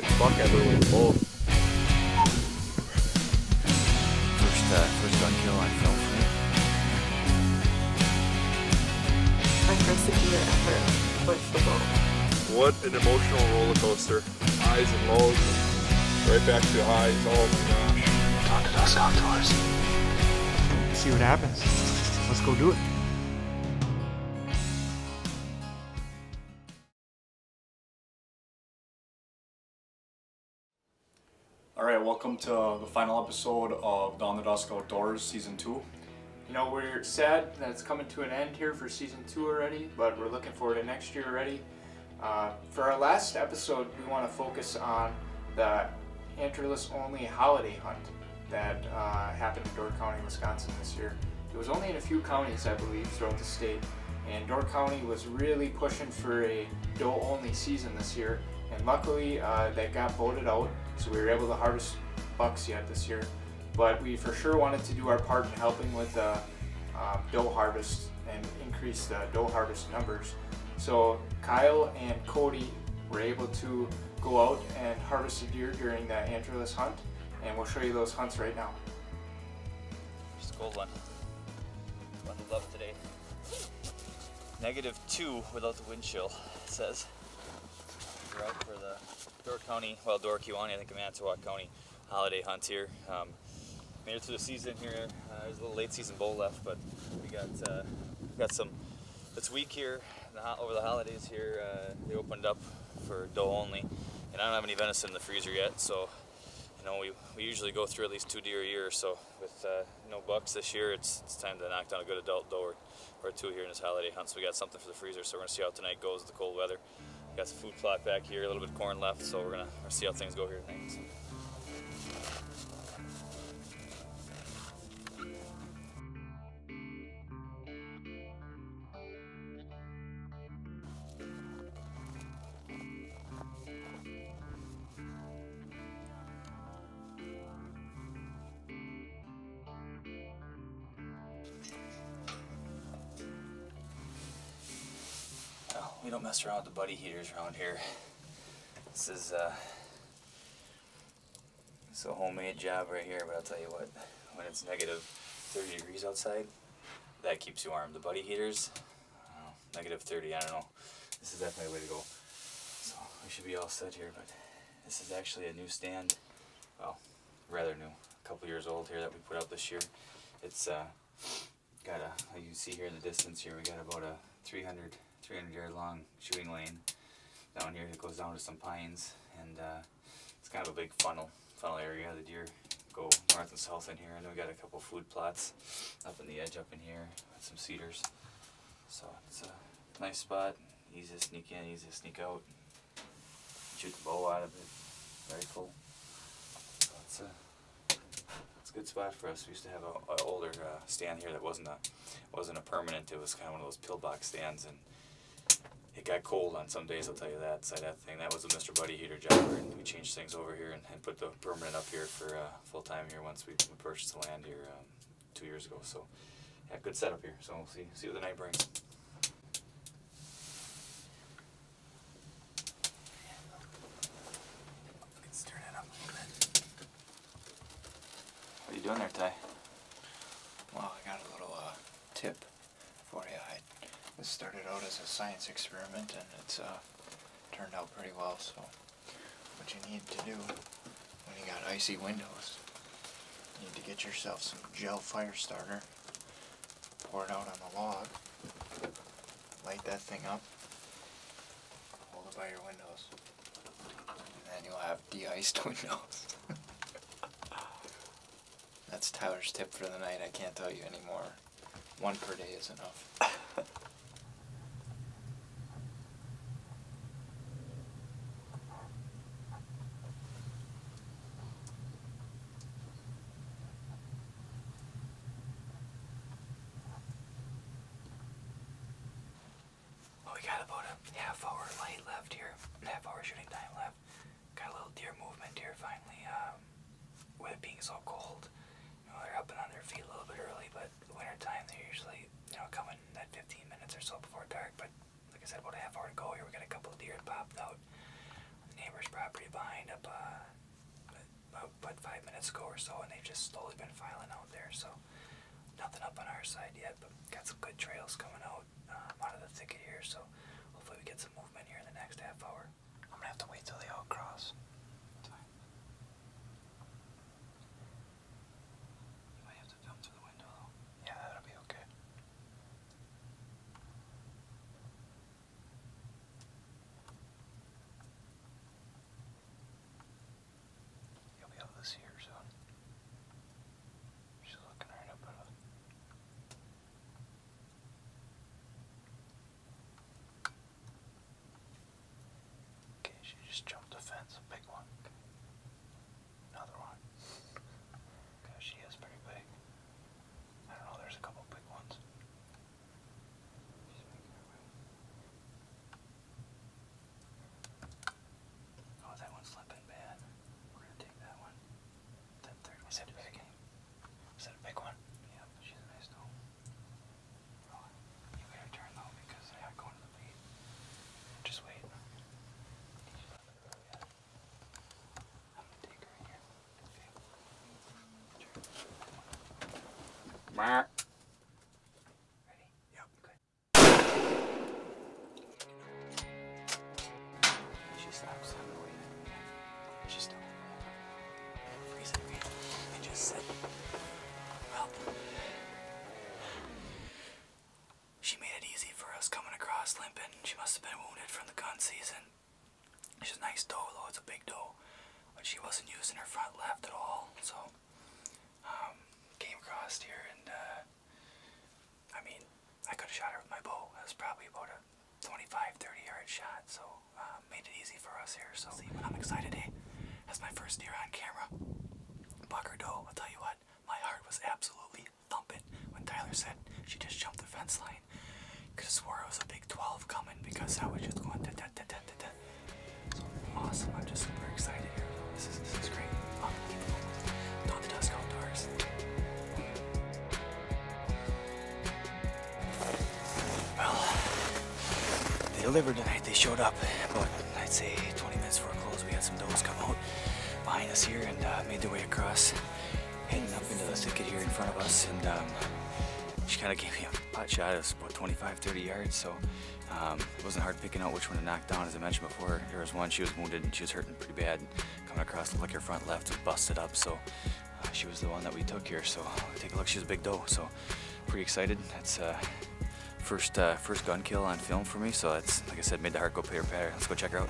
second buck ever with a bull. First gun kill on film for me. My first deer ever with the bow. What an emotional roller coaster. Highs and lows, and right back to highs. Oh my gosh. On to Dusk Outdoors. See what happens. Let's go do it. Alright, welcome to the final episode of Down the Dusk Outdoors Season 2. You know, we're sad that it's coming to an end here for Season 2 already, but we're looking forward to next year already. For our last episode, we want to focus on the antlerless only holiday hunt that happened in Door County, Wisconsin this year. It was only in a few counties, I believe, throughout the state, and Door County was really pushing for a doe only season this year, and luckily that got voted out, so we were able to harvest bucks yet this year. But we for sure wanted to do our part in helping with the doe harvest and increase the doe harvest numbers. So Kyle and Cody were able to go out and harvest a deer during the antlerless hunt, and we'll show you those hunts right now. Just a gold one. Bundled up today. -2 without the wind chill, it says. We're out for the Door County, well, Door Kiwani, I think, in Manitowoc County holiday hunt here. Made it through the season here. There's a little late season bull left, but we got some this week here over the holidays here. They opened up for doe only, and I don't have any venison in the freezer yet, so you know we usually go through at least 2 deer a year. So with no bucks this year, it's time to knock down a good adult doe or 2 here in this holiday hunt. So we got something for the freezer. So we're gonna see how tonight goes with the cold weather. Got some food plot back here, a little bit of corn left, so we're gonna see how things go here tonight. We don't mess around with the buddy heaters around here. This is it's a homemade job right here, but I'll tell you what, when it's -30 degrees outside, that keeps you warm. The buddy heaters, -30, I don't know. This is definitely the way to go. So we should be all set here, but this is actually a new stand. Well, rather new, a couple years old here that we put out this year. It's got a, you can see here in the distance here, we got about a 300 yard long shooting lane down here that goes down to some pines, and it's kind of a big funnel area. The deer go north and south in here, and then we got a couple food plots up in the edge up in here with some cedars. So it's a nice spot, easy to sneak in, easy to sneak out, shoot the bow out of it, rifle. So it's a good spot for us. We used to have an older stand here that wasn't a permanent. It was kind of one of those pillbox stands, and it got cold on some days, I'll tell you that. So that thing, that was a Mr. Buddy heater job, and we changed things over here and put the permanent up here for full time here once we purchased the land here 2 years ago. So yeah, good setup here. So we'll see what the night brings. Let's turn it up a little bit. What are you doing there, Ty? Well, I got a little tip for you. This started out as a science experiment, and it's turned out pretty well. So what you need to do when you got icy windows, you need to get yourself some gel fire starter, pour it out on the log, light that thing up, hold it by your windows, and then you'll have de-iced windows. That's Tyler's tip for the night. I can't tell you anymore. 1 per day is enough. Well, we got about a half-hour light left here, half-hour shooting time left. Got a little deer movement here finally. With it being so cold, you know, they're up and on their feet a little bit early, but the winter time they're usually, you know, coming at 15 minutes or so before dark. But like I said, about a half hour to go here. We got a couple of deer that popped out on the neighbor's property behind up minutes ago or so, and they've just slowly been filing out there. So nothing up on our side yet, but got some good trails coming out out of the thicket here. So hopefully we get some movement here in the next half hour. I'm gonna have to wait till they all cross. That's fine. You might have to film through the window though. Yeah, that'll be okay. You'll be able to see her soon. She's looking right up at us. Okay, she just jumped the fence, a big one. Another one. Okay, she is pretty big. I don't know, there's a couple big ones. She's making her way. Oh, that one's slipping bad. We're gonna take that one. That third one. Is that big? Is that a big one? Yeah, she's a nice doe. Oh, you better turn though because they are going to the bait. Just wait. I'm gonna take her in here. Okay. Mark. Ready? Yep. Good. She stops. I'm gonna wait. She's still. Freeze it. And just sit. Well, she made it easy for us coming across limping. She must have been wounded from the gun season. She's a nice doe, though. It's a big doe. But she wasn't using her front left at all. So, came across here and, I mean, I could have shot her with my bow. That was probably about a 25, 30 yard shot. So, made it easy for us here. So, but I'm excited, eh? That's my first deer on camera. Buck or doe, I'll tell you what, my heart was absolutely thumping when Tyler said she just jumped the fence line. Could have swore it was a big 12 coming because I was just going da-da-da-da-da-da. So awesome, I'm just super excited here. This is great. Unbelievable. Dawn the Dusk Outdoors. Well, they delivered tonight. They showed up, but I'd say 20 minutes before close, we had some does come out behind us here and made their way across, heading up into the thicket here in front of us, and she kind of gave me a pot shot. It was about 25, 30 yards, so it wasn't hard picking out which one to knock down. As I mentioned before, there was one, she was wounded and she was hurting pretty bad, coming across, looked like her front left was busted up, so she was the one that we took here. So take a look, she's a big doe, so pretty excited. That's first gun kill on film for me, so that's, like I said, made the heart go pitter-patter. Let's go check her out.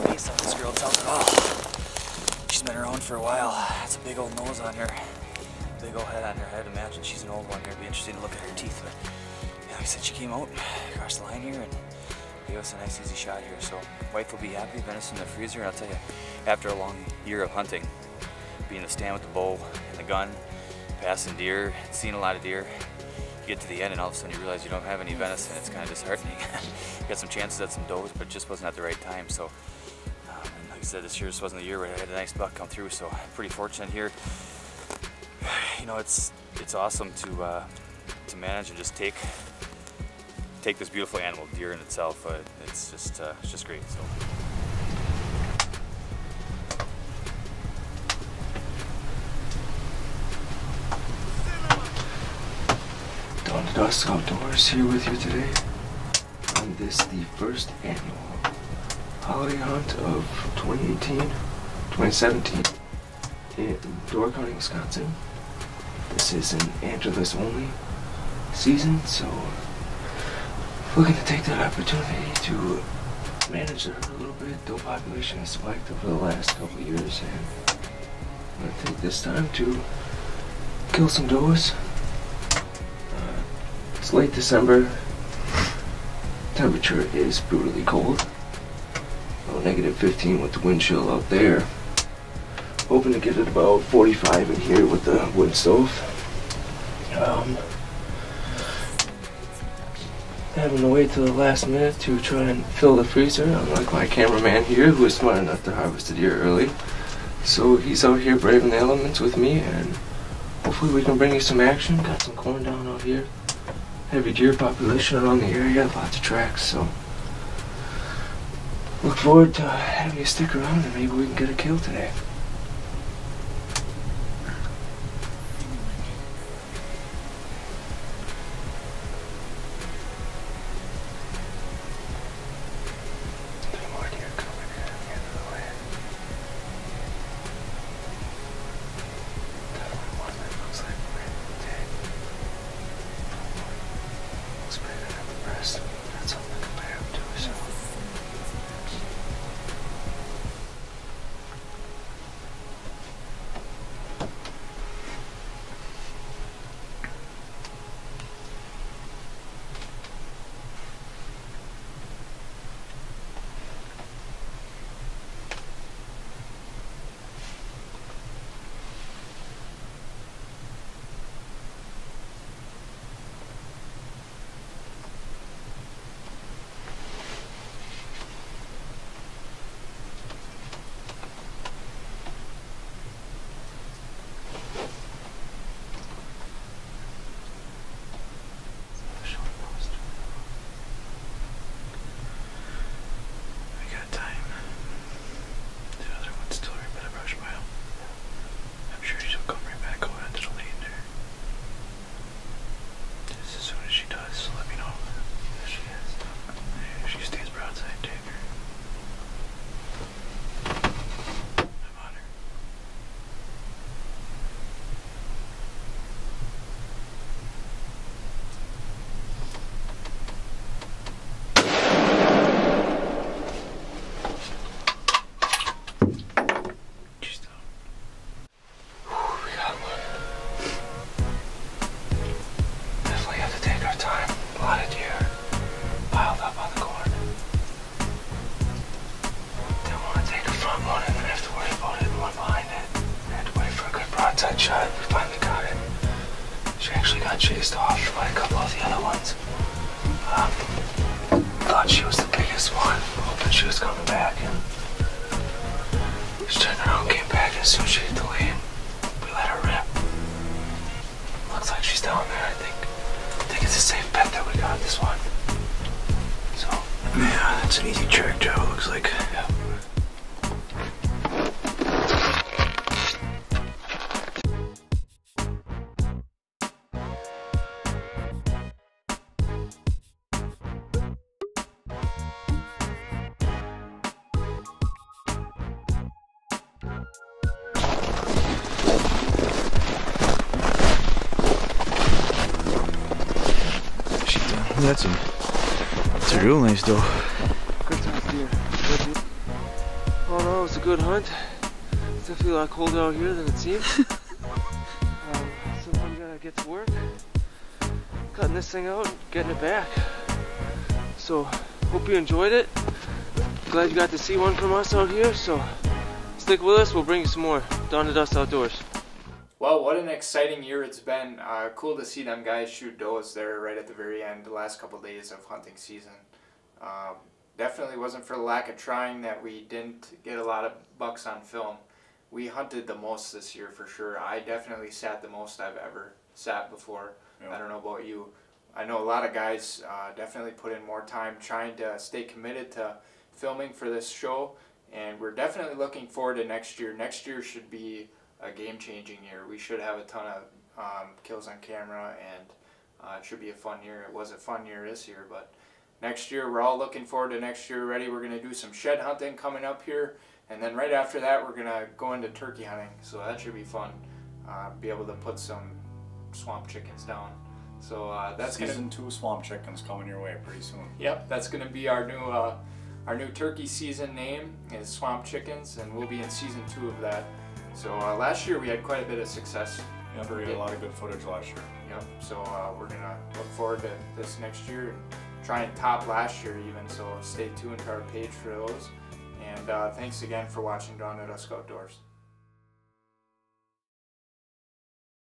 Face on this girl tells it all. She's been around for a while. It's a big old nose on her. Big old head on her head. Imagine she's an old one here. It'd be interesting to look at her teeth. But yeah, like I said, she came out across the line here and gave us a nice easy shot here. So wife will be happy. Venison in the freezer. And I'll tell you, after a long year of hunting, being in the stand with the bow and the gun, passing deer, seeing a lot of deer, you get to the end and all of a sudden you realize you don't have any venison. It's kind of disheartening. Got some chances at some does, but it just wasn't at the right time. So and like I said, this year just wasn't the year where I had a nice buck come through, so I'm pretty fortunate here. You know, it's awesome to manage and just take this beautiful animal, deer in itself. It's just great. So. Dawn the Dusk Outdoors here with you today on this, the first annual holiday hunt of 2017 in Door County, Wisconsin. This is an antlerless only season, so looking to take that opportunity to manage the herd a little bit. Doe population has spiked over the last couple of years, and I'm going to take this time to kill some does. It's late December. Temperature is brutally cold. Negative 15 with the wind chill out there. Hoping to get it about 45 in here with the wood stove. having to wait till the last minute to try and fill the freezer, unlike my cameraman here, who is smart enough to harvest the deer early. So he's out here braving the elements with me, and hopefully we can bring you some action. Got some corn down out here. Heavy deer population around the area, lots of tracks, so look forward to having you stick around and maybe we can get a kill today. That's all I can compare him to, so. Shot. We finally got it. She actually got chased off by a couple of the other ones. Thought she was the biggest one, hoping she was coming back, and she turned around, came back, and as soon as she hit the lane, we let her rip. Looks like she's down there, I think it's a safe bet that we got this one. So, yeah, that's an easy track job, it looks like. Yeah. That's a real nice doe. Good size deer. Oh no, it was a good hunt. It's definitely a lot colder out here than it seems. So I'm gonna get to work, cutting this thing out, and getting it back. So hope you enjoyed it. Glad you got to see one from us out here. So stick with us. We'll bring you some more Dawn to Dusk Outdoors. Well, what an exciting year it's been. Cool to see them guys shoot does there right at the very end, the last couple of days of hunting season. Definitely wasn't for the lack of trying that we didn't get a lot of bucks on film. We hunted the most this year for sure. I definitely sat the most I've ever sat before. Yeah. I don't know about you. I know a lot of guys definitely put in more time trying to stay committed to filming for this show, and we're definitely looking forward to next year. Next year should be a game-changing year. We should have a ton of kills on camera, and it should be a fun year. It was a fun year this year, but next year we're all looking forward to next year already. We're going to do some shed hunting coming up here, and then right after that we're going to go into turkey hunting, so that should be fun. Be able to put some swamp chickens down. So that's Season 2 swamp chickens coming your way pretty soon. Yep, that's going to be our new turkey season name is Swamp Chickens, and we'll be in Season 2 of that. So last year we had quite a bit of success. Yeah, we had a lot of good footage last year. Yep, so we're going to look forward to this next year and try and top last year even, so stay tuned to our page for those. And thanks again for watching Dawn to Dusk Outdoors.